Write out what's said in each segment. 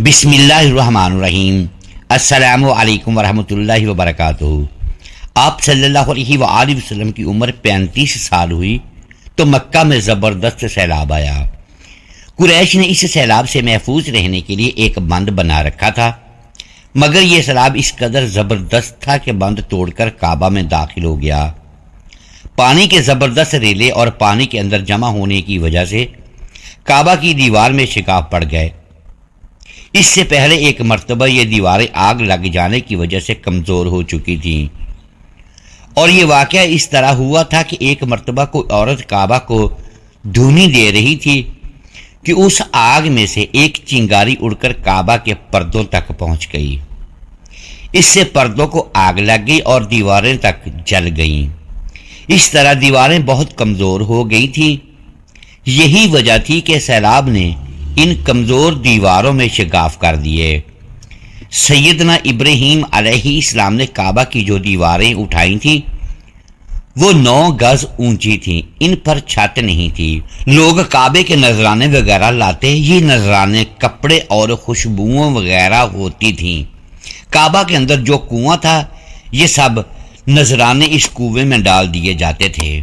بسم اللہ الرحمن الرحیم۔ السلام علیکم ورحمۃ اللہ وبرکاتہ۔ آپ صلی اللہ علیہ وآلہ وسلم کی عمر 35 سال ہوئی تو مکہ میں زبردست سیلاب آیا۔ قریش نے اس سیلاب سے محفوظ رہنے کے لیے ایک بند بنا رکھا تھا، مگر یہ سیلاب اس قدر زبردست تھا کہ بند توڑ کر کعبہ میں داخل ہو گیا۔ پانی کے زبردست ریلے اور پانی کے اندر جمع ہونے کی وجہ سے کعبہ کی دیوار میں شگاف پڑ گئے۔ اس سے پہلے ایک مرتبہ یہ دیواریں آگ لگ جانے کی وجہ سے کمزور ہو چکی تھیں، اور یہ واقعہ اس طرح ہوا تھا کہ ایک مرتبہ کوئی عورت کعبہ کو دھونی دے رہی تھی کہ اس آگ میں سے ایک چنگاری اڑ کر کعبہ کے پردوں تک پہنچ گئی۔ اس سے پردوں کو آگ لگ گئی اور دیواریں تک جل گئیں۔ اس طرح دیواریں بہت کمزور ہو گئی تھیں۔ یہی وجہ تھی کہ سیلاب نے ان کمزور دیواروں میں شگاف کر دیے۔ سیدنا ابراہیم علیہ السلام نے کعبہ کی جو دیواریں اٹھائی تھیں وہ 9 گز اونچی تھیں، ان پر چھت نہیں تھی۔ لوگ کعبے کے نذرانے وغیرہ لاتے، یہ نذرانے کپڑے اور خوشبوؤں وغیرہ ہوتی تھیں۔ کعبہ کے اندر جو کنواں تھا یہ سب نذرانے اس کنویں میں ڈال دیے جاتے تھے۔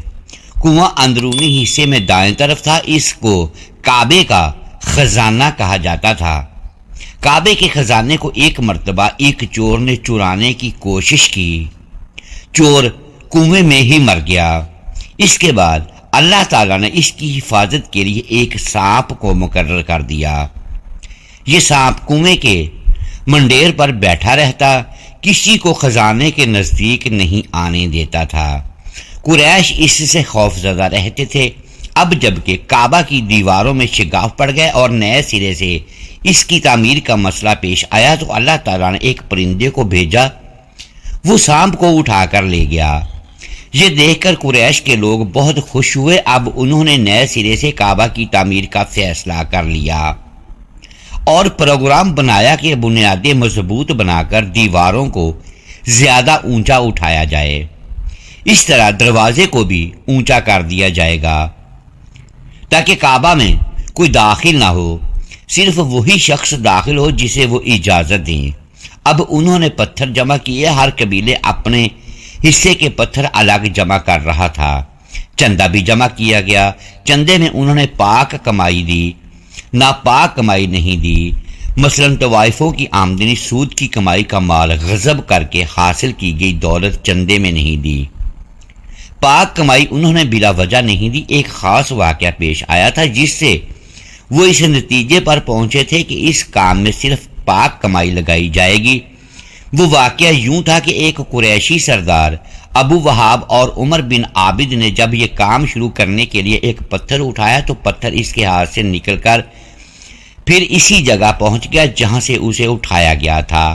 کنواں اندرونی حصے میں دائیں طرف تھا، اس کو کعبے کا خزانہ کہا جاتا تھا۔ کعبے کے خزانے کو ایک مرتبہ ایک چور نے چرانے کی کوشش کی، چور کنویں میں ہی مر گیا۔ اس کے بعد اللہ تعالیٰ نے اس کی حفاظت کے لیے ایک سانپ کو مقرر کر دیا۔ یہ سانپ کنویں کے منڈیر پر بیٹھا رہتا، کسی کو خزانے کے نزدیک نہیں آنے دیتا تھا۔ قریش اس سے خوف زدہ رہتے تھے۔ اب جبکہ کعبہ کی دیواروں میں شگاف پڑ گئے اور نئے سرے سے اس کی تعمیر کا مسئلہ پیش آیا تو اللہ تعالیٰ نے ایک پرندے کو بھیجا، وہ سانپ کو اٹھا کر لے گیا۔ یہ دیکھ کر قریش کے لوگ بہت خوش ہوئے۔ اب انہوں نے نئے سرے سے کعبہ کی تعمیر کا فیصلہ کر لیا اور پروگرام بنایا کہ بنیادیں مضبوط بنا کر دیواروں کو زیادہ اونچا اٹھایا جائے۔ اس طرح دروازے کو بھی اونچا کر دیا جائے گا تاکہ کعبہ میں کوئی داخل نہ ہو، صرف وہی شخص داخل ہو جسے وہ اجازت دیں۔ اب انہوں نے پتھر جمع کیے، ہر قبیلے اپنے حصے کے پتھر الگ جمع کر رہا تھا۔ چندہ بھی جمع کیا گیا۔ چندے میں انہوں نے پاک کمائی دی، ناپاک کمائی نہیں دی۔ مثلاً طوائفوں کی آمدنی، سود کی کمائی کا مال غصب کر کے حاصل کی گئی دولت چندے میں نہیں دی۔ پاک کمائی انہوں نے بلا وجہ نہیں دی۔ ایک خاص واقعہ پیش آیا تھا جس سے وہ اس نتیجے پر پہنچے تھے کہ اس کام میں صرف پاک کمائی لگائی جائے گی۔ وہ واقعہ یوں تھا کہ ایک قریشی سردار ابو وہاب اور عمر بن عابد نے جب یہ کام شروع کرنے کے لیے ایک پتھر اٹھایا تو پتھر اس کے ہاتھ سے نکل کر پھر اسی جگہ پہنچ گیا جہاں سے اسے اٹھایا گیا تھا۔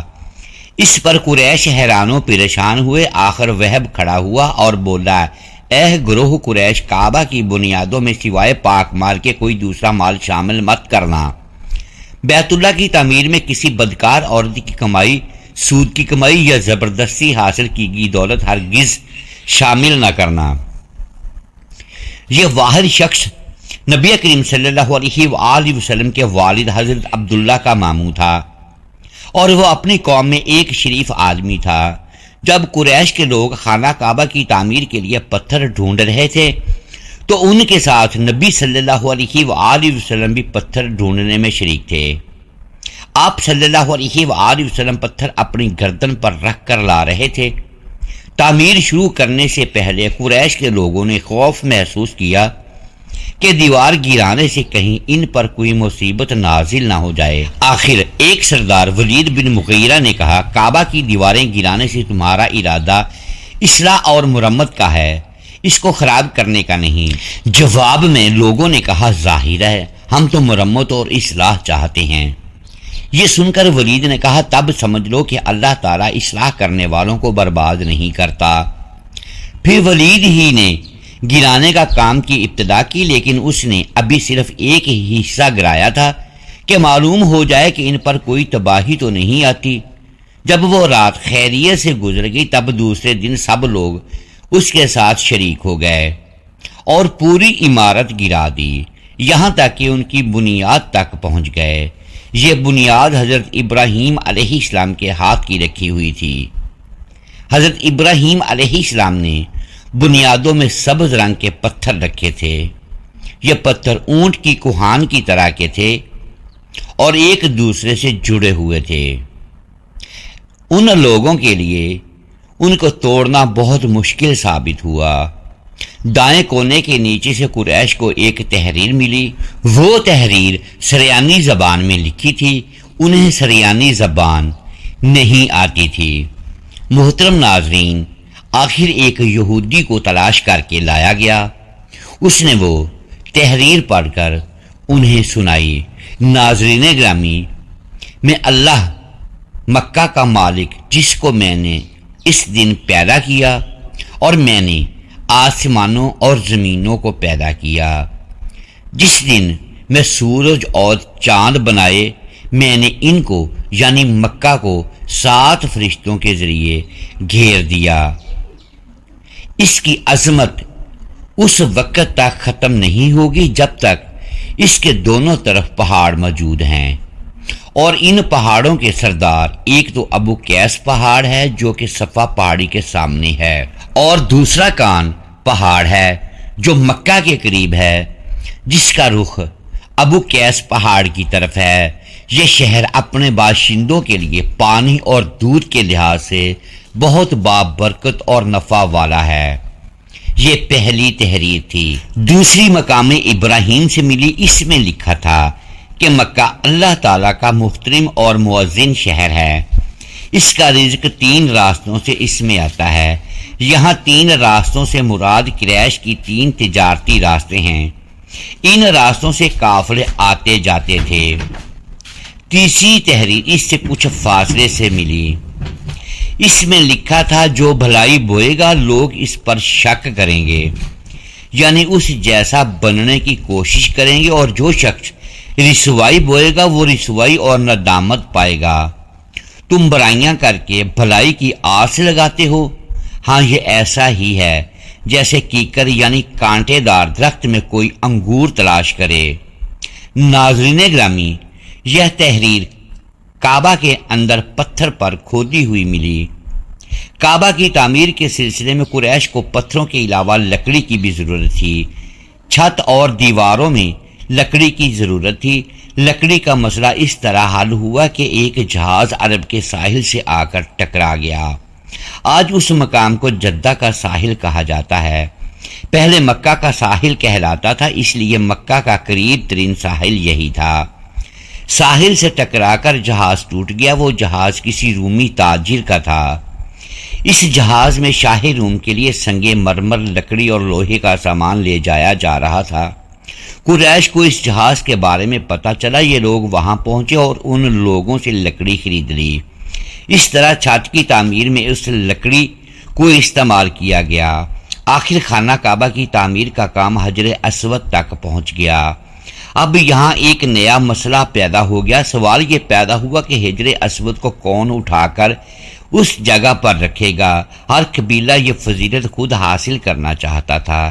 اس پر قریش حیران و پریشان ہوئے۔ آخر وہب کھڑا ہوا اور بولا، اے گروہ قریش، کعبہ کی بنیادوں میں سوائے پاک مال کے کوئی دوسرا مال شامل مت کرنا۔ بیت اللہ کی تعمیر میں کسی بدکار عورت کی کمائی، سود کی کمائی یا زبردستی حاصل کی گئی دولت ہرگز شامل نہ کرنا۔ یہ واحد شخص نبی کریم صلی اللہ علیہ وآلہ وسلم کے والد حضرت عبداللہ کا ماموں تھا، اور وہ اپنی قوم میں ایک شریف آدمی تھا۔ جب قریش کے لوگ خانہ کعبہ کی تعمیر کے لیے پتھر ڈھونڈ رہے تھے تو ان کے ساتھ نبی صلی اللہ علیہ وآلہ وسلم بھی پتھر ڈھونڈنے میں شریک تھے۔ آپ صلی اللہ علیہ وآلہ وسلم پتھر اپنی گردن پر رکھ کر لا رہے تھے۔ تعمیر شروع کرنے سے پہلے قریش کے لوگوں نے خوف محسوس کیا کہ دیوار گرانے سے کہیں ان پر کوئی مصیبت نازل نہ ہو جائے۔ آخر ایک سردار ولید بن مغیرہ نے کہا، کعبہ کی دیواریں گرانے سے تمہارا ارادہ اصلاح اور مرمت کا ہے، اس کو خراب کرنے کا نہیں۔ جواب میں لوگوں نے کہا، ظاہر ہے ہم تو مرمت اور اصلاح چاہتے ہیں۔ یہ سن کر ولید نے کہا، تب سمجھ لو کہ اللہ تعالیٰ اصلاح کرنے والوں کو برباد نہیں کرتا۔ پھر ولید ہی نے گرانے کا کام کی ابتدا کی، لیکن اس نے ابھی صرف ایک ہی حصہ گرایا تھا کہ معلوم ہو جائے کہ ان پر کوئی تباہی تو نہیں آتی۔ جب وہ رات خیریت سے گزر گئی تب دوسرے دن سب لوگ اس کے ساتھ شریک ہو گئے اور پوری عمارت گرا دی، یہاں تک کہ ان کی بنیاد تک پہنچ گئے۔ یہ بنیاد حضرت ابراہیم علیہ السلام کے ہاتھ کی رکھی ہوئی تھی۔ حضرت ابراہیم علیہ السلام نے بنیادوں میں سبز رنگ کے پتھر رکھے تھے۔ یہ پتھر اونٹ کی کوہان کی طرح کے تھے اور ایک دوسرے سے جڑے ہوئے تھے۔ ان لوگوں کے لیے ان کو توڑنا بہت مشکل ثابت ہوا۔ دائیں کونے کے نیچے سے قریش کو ایک تحریر ملی۔ وہ تحریر سریانی زبان میں لکھی تھی۔ انہیں سریانی زبان نہیں آتی تھی۔ محترم ناظرین، آخر ایک یہودی کو تلاش کر کے لایا گیا۔ اس نے وہ تحریر پڑھ کر انہیں سنائی۔ ناظرین گرامی، میں اللہ مکہ کا مالک جس کو میں نے اس دن پیدا کیا، اور میں نے آسمانوں اور زمینوں کو پیدا کیا، جس دن میں سورج اور چاند بنائے، میں نے ان کو یعنی مکہ کو 7 فرشتوں کے ذریعے گھیر دیا۔ اس کی عظمت اس وقت تک ختم نہیں ہوگی جب تک اس کے دونوں طرف پہاڑ موجود ہیں، اور ان پہاڑوں کے سردار ایک تو ابو قیس پہاڑ ہے جو کہ صفا پہاڑی کے سامنے ہے، اور دوسرا کان پہاڑ ہے جو مکہ کے قریب ہے، جس کا رخ ابو قیس پہاڑ کی طرف ہے۔ یہ شہر اپنے باشندوں کے لیے پانی اور دودھ کے لحاظ سے بہت بابرکت اور نفع والا ہے۔ یہ پہلی تحریر تھی۔ دوسری مقام ابراہیم سے ملی۔ اس میں لکھا تھا کہ مکہ اللہ تعالیٰ کا محترم اور معزز شہر ہے۔ اس کا رزق 3 راستوں سے اس میں آتا ہے۔ یہاں 3 راستوں سے مراد قریش کی 3 تجارتی راستے ہیں۔ ان راستوں سے قافلے آتے جاتے تھے۔ تیسری تحریر اس سے کچھ فاصلے سے ملی۔ اس میں لکھا تھا جو بھلائی بوئے گا لوگ اس پر شک کریں گے، یعنی اس جیسا بننے کی کوشش کریں گے، اور جو شخص رسوائی بوئے گا وہ رسوائی اور ندامت پائے گا۔ تم برائیاں کر کے بھلائی کی آس لگاتے ہو، ہاں یہ ایسا ہی ہے جیسے کیکر یعنی کانٹے دار درخت میں کوئی انگور تلاش کرے۔ ناظرین گرامی، یہ تحریر کعبہ کے اندر پتھر پر کھودی ہوئی ملی۔ کعبہ کی تعمیر کے سلسلے میں قریش کو پتھروں کے علاوہ لکڑی کی بھی ضرورت تھی۔ چھت اور دیواروں میں لکڑی کی ضرورت تھی۔ لکڑی کا مسئلہ اس طرح حل ہوا کہ ایک جہاز عرب کے ساحل سے آ کر ٹکرا گیا۔ آج اس مقام کو جدہ کا ساحل کہا جاتا ہے۔ پہلے مکہ کا ساحل کہلاتا تھا، اس لیے مکہ کا قریب ترین ساحل یہی تھا۔ ساحل سے ٹکرا کر جہاز ٹوٹ گیا۔ وہ جہاز کسی رومی تاجر کا تھا۔ اس جہاز میں شاہ روم کے لیے سنگ مرمر، لکڑی اور لوہے کا سامان لے جایا جا رہا تھا۔ قریش کو اس جہاز کے بارے میں پتہ چلا۔ یہ لوگ وہاں پہنچے اور ان لوگوں سے لکڑی خرید لی۔ اس طرح چھت کی تعمیر میں اس لکڑی کو استعمال کیا گیا۔ آخر خانہ کعبہ کی تعمیر کا کام حجر اسود تک پہنچ گیا۔ اب یہاں ایک نیا مسئلہ پیدا ہو گیا۔ سوال یہ پیدا ہوا کہ حجر اسود کو کون اٹھا کر اس جگہ پر رکھے گا۔ ہر قبیلہ یہ فضیلت خود حاصل کرنا چاہتا تھا۔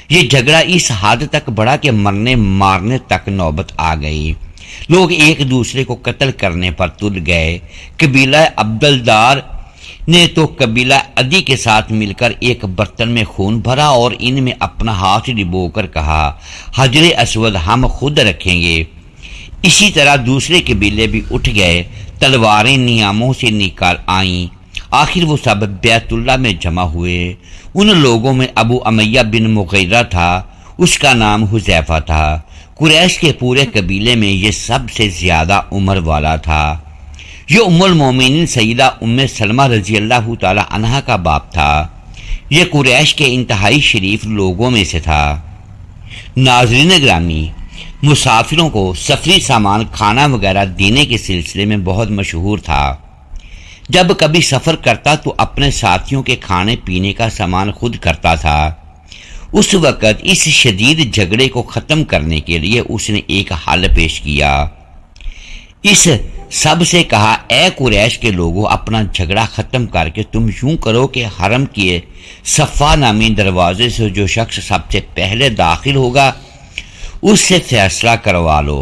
یہ جھگڑا اس حد تک بڑھا کہ مرنے مارنے تک نوبت آ گئی۔ لوگ ایک دوسرے کو قتل کرنے پر تل گئے۔ قبیلہ عبدالدار نے تو قبیلہ عدی کے ساتھ مل کر ایک برتن میں خون بھرا اور ان میں اپنا ہاتھ ڈبو کر کہا، حجر اسود ہم خود رکھیں گے۔ اسی طرح دوسرے قبیلے بھی اٹھ گئے۔ تلواریں نیاموں سے نکال آئیں۔ آخر وہ سب بیت اللہ میں جمع ہوئے۔ ان لوگوں میں ابو امیہ بن مغیرہ تھا، اس کا نام حذیفہ تھا۔ قریش کے پورے قبیلے میں یہ سب سے زیادہ عمر والا تھا۔ یہ ام المومنین سیدہ ام سلمہ رضی اللہ تعالی عنہا کا باپ تھا۔ یہ قریش کے انتہائی شریف لوگوں میں سے تھا۔ ناظرین گرامی، مسافروں کو سفری سامان کھانا وغیرہ دینے کے سلسلے میں بہت مشہور تھا۔ جب کبھی سفر کرتا تو اپنے ساتھیوں کے کھانے پینے کا سامان خود کرتا تھا۔ اس وقت اس شدید جھگڑے کو ختم کرنے کے لیے اس نے ایک حل پیش کیا۔ اس سب سے کہا، اے قریش کے لوگوں، اپنا جھگڑا ختم کر کے تم یوں کرو کہ حرم کے صفا نامی دروازے سے جو شخص سب سے پہلے داخل ہوگا اس سے فیصلہ کروا لو۔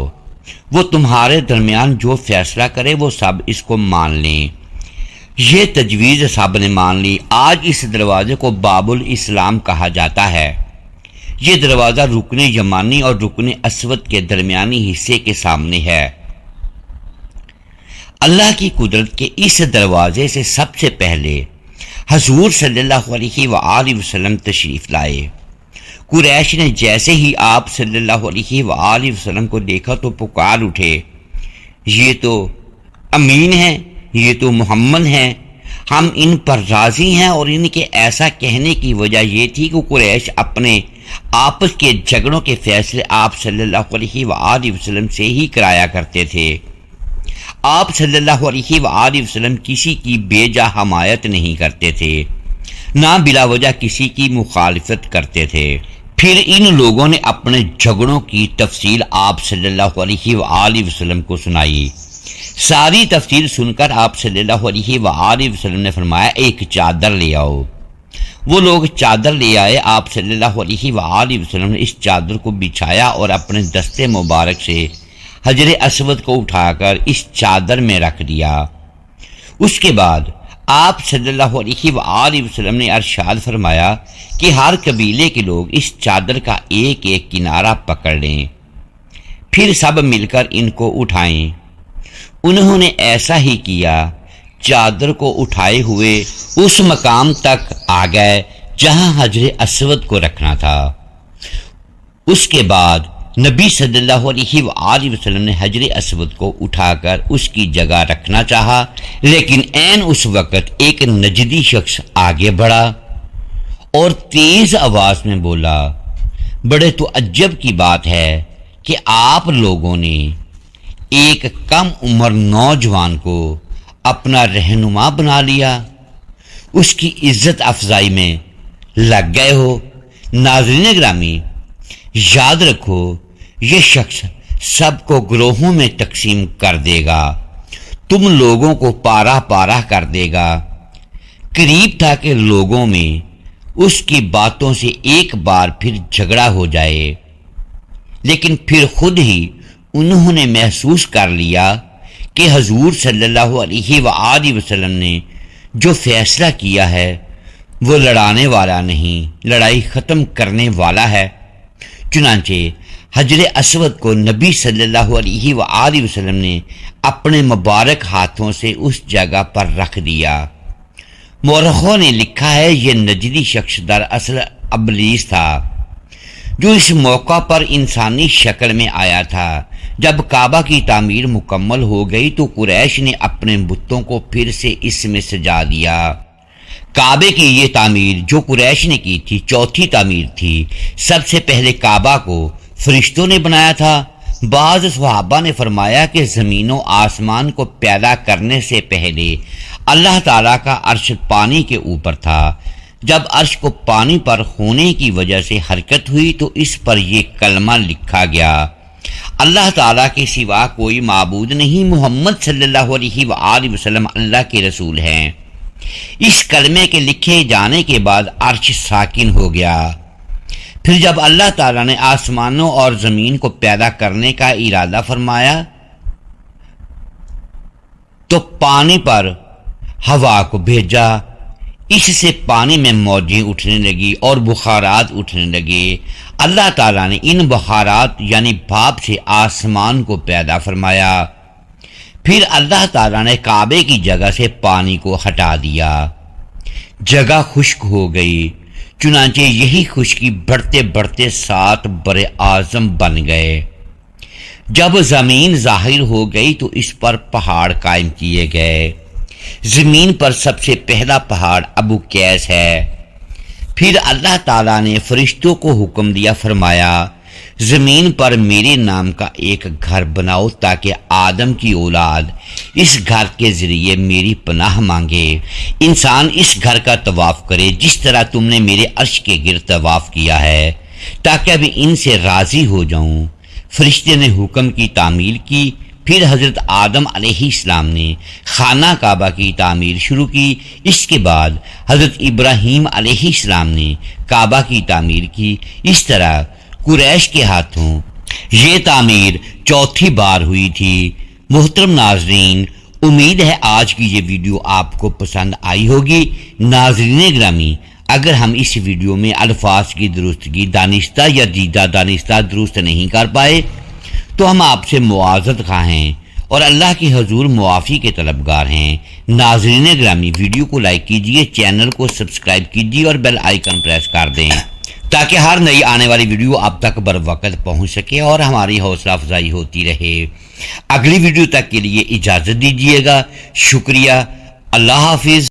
وہ تمہارے درمیان جو فیصلہ کرے وہ سب اس کو مان لیں۔ یہ تجویز سب نے مان لی۔ آج اس دروازے کو باب الاسلام کہا جاتا ہے۔ یہ دروازہ رکن یمانی اور رکن اسود کے درمیانی حصے کے سامنے ہے۔ اللہ کی قدرت کے اس دروازے سے سب سے پہلے حضور صلی اللہ علیہ وآلہ وسلم تشریف لائے۔ قریش نے جیسے ہی آپ صلی اللہ علیہ وآلہ وسلم کو دیکھا تو پکار اٹھے، یہ تو امین ہیں، یہ تو محمد ہیں، ہم ان پر راضی ہیں۔ اور ان کے ایسا کہنے کی وجہ یہ تھی کہ قریش اپنے آپس کے جھگڑوں کے فیصلے آپ صلی اللہ علیہ وآلہ وسلم سے ہی کرایا کرتے تھے۔ آپ صلی اللہ علیہ وآلہ وسلم کسی کی بے جا حمایت نہیں کرتے تھے، نہ بلا وجہ کسی کی مخالفت کرتے تھے۔ پھر ان لوگوں نے اپنے جھگڑوں کی تفصیل آپ صلی اللہ علیہ وآلہ وسلم کو سنائی۔ ساری تفصیل سن کر آپ صلی اللہ علیہ وآلہ وسلم نے فرمایا، ایک چادر لے آؤ۔ وہ لوگ چادر لے آئے۔ آپ صلی اللہ علیہ وآلہ وسلم نے اس چادر کو بچھایا اور اپنے دستے مبارک سے حجر اسود کو اٹھا کر اس چادر میں رکھ دیا۔ اس کے بعد آپ صلی اللہ علیہ وآلہ وسلم نے ارشاد فرمایا کہ ہر قبیلے کے لوگ اس چادر کا ایک ایک کنارہ پکڑ لیں، پھر سب مل کر ان کو اٹھائیں۔ انہوں نے ایسا ہی کیا۔ چادر کو اٹھائے ہوئے اس مقام تک آ گئے جہاں حجر اسود کو رکھنا تھا۔ اس کے بعد نبی صلی اللہ علیہ وآلہ وسلم نے حجر اسود کو اٹھا کر اس کی جگہ رکھنا چاہا، لیکن عین اس وقت ایک نجدی شخص آگے بڑھا اور تیز آواز میں بولا، بڑے تعجب کی بات ہے کہ آپ لوگوں نے ایک کم عمر نوجوان کو اپنا رہنما بنا لیا، اس کی عزت افزائی میں لگ گئے ہو۔ ناظرین گرامی، یاد رکھو یہ شخص سب کو گروہوں میں تقسیم کر دے گا، تم لوگوں کو پارہ پارہ کر دے گا۔ قریب تھا کہ لوگوں میں اس کی باتوں سے ایک بار پھر جھگڑا ہو جائے، لیکن پھر خود ہی انہوں نے محسوس کر لیا کہ حضور صلی اللہ علیہ وآلہ وسلم نے جو فیصلہ کیا ہے وہ لڑانے والا نہیں، لڑائی ختم کرنے والا ہے۔ چنانچہ حجر اسود کو نبی صلی اللہ علیہ وآلہ وسلم نے اپنے مبارک ہاتھوں سے اس جگہ پر رکھ دیا۔ مورخوں نے لکھا ہے یہ نجدی شخص دراصل ابلیس تھا، جو اس موقع پر انسانی شکل میں آیا تھا۔ جب کعبہ کی تعمیر مکمل ہو گئی تو قریش نے اپنے بتوں کو پھر سے اس میں سجا دیا۔ کعبے کی یہ تعمیر جو قریش نے کی تھی چوتھی تعمیر تھی۔ سب سے پہلے کعبہ کو فرشتوں نے بنایا تھا۔ بعض صحابہ نے فرمایا کہ زمین و آسمان کو پیدا کرنے سے پہلے اللہ تعالیٰ کا عرش پانی کے اوپر تھا۔ جب عرش کو پانی پر ہونے کی وجہ سے حرکت ہوئی تو اس پر یہ کلمہ لکھا گیا، اللہ تعالیٰ کے سوا کوئی معبود نہیں، محمد صلی اللہ علیہ وآلہ وسلم اللہ کے رسول ہیں۔ اس کلمے کے لکھے جانے کے بعد عرش ساکن ہو گیا۔ پھر جب اللہ تعالیٰ نے آسمانوں اور زمین کو پیدا کرنے کا ارادہ فرمایا تو پانی پر ہوا کو بھیجا، اس سے پانی میں موجیں اٹھنے لگی اور بخارات اٹھنے لگے۔ اللہ تعالیٰ نے ان بخارات یعنی بھاپ سے آسمان کو پیدا فرمایا۔ پھر اللہ تعالیٰ نے کعبے کی جگہ سے پانی کو ہٹا دیا، جگہ خشک ہو گئی۔ چنانچہ یہی خشکی بڑھتے بڑھتے 7 بر اعظم بن گئے۔ جب زمین ظاہر ہو گئی تو اس پر پہاڑ قائم کیے گئے۔ زمین پر سب سے پہلا پہاڑ ابو قیس ہے۔ پھر اللہ تعالیٰ نے فرشتوں کو حکم دیا، فرمایا زمین پر میرے نام کا ایک گھر بناؤ تاکہ آدم کی اولاد اس گھر کے ذریعے میری پناہ مانگے۔ انسان اس گھر کا طواف کرے جس طرح تم نے میرے عرش کے گرد طواف کیا ہے، تاکہ ابھی ان سے راضی ہو جاؤں۔ فرشتے نے حکم کی تعمیل کی۔ پھر حضرت آدم علیہ السلام نے خانہ کعبہ کی تعمیر شروع کی۔ اس کے بعد حضرت ابراہیم علیہ السلام نے کعبہ کی تعمیر کی۔ اس طرح قریش کے ہاتھوں یہ تعمیر چوتھی بار ہوئی تھی۔ محترم ناظرین، امید ہے آج کی یہ ویڈیو آپ کو پسند آئی ہوگی۔ ناظرین گرامی، اگر ہم اس ویڈیو میں الفاظ کی درستگی دانستہ یا دیدہ دانستہ درست نہیں کر پائے تو ہم آپ سے معذرت خواہ ہیں اور اللہ کے حضور معافی کے طلبگار ہیں۔ ناظرین گرامی، ویڈیو کو لائک کیجئے، چینل کو سبسکرائب کیجئے اور بیل آئیکن پریس کر دیں تاکہ ہر نئی آنے والی ویڈیو آپ تک بر وقت پہنچ سکے اور ہماری حوصلہ افزائی ہوتی رہے۔ اگلی ویڈیو تک کے لیے اجازت دیجیے گا۔ شکریہ۔ اللہ حافظ۔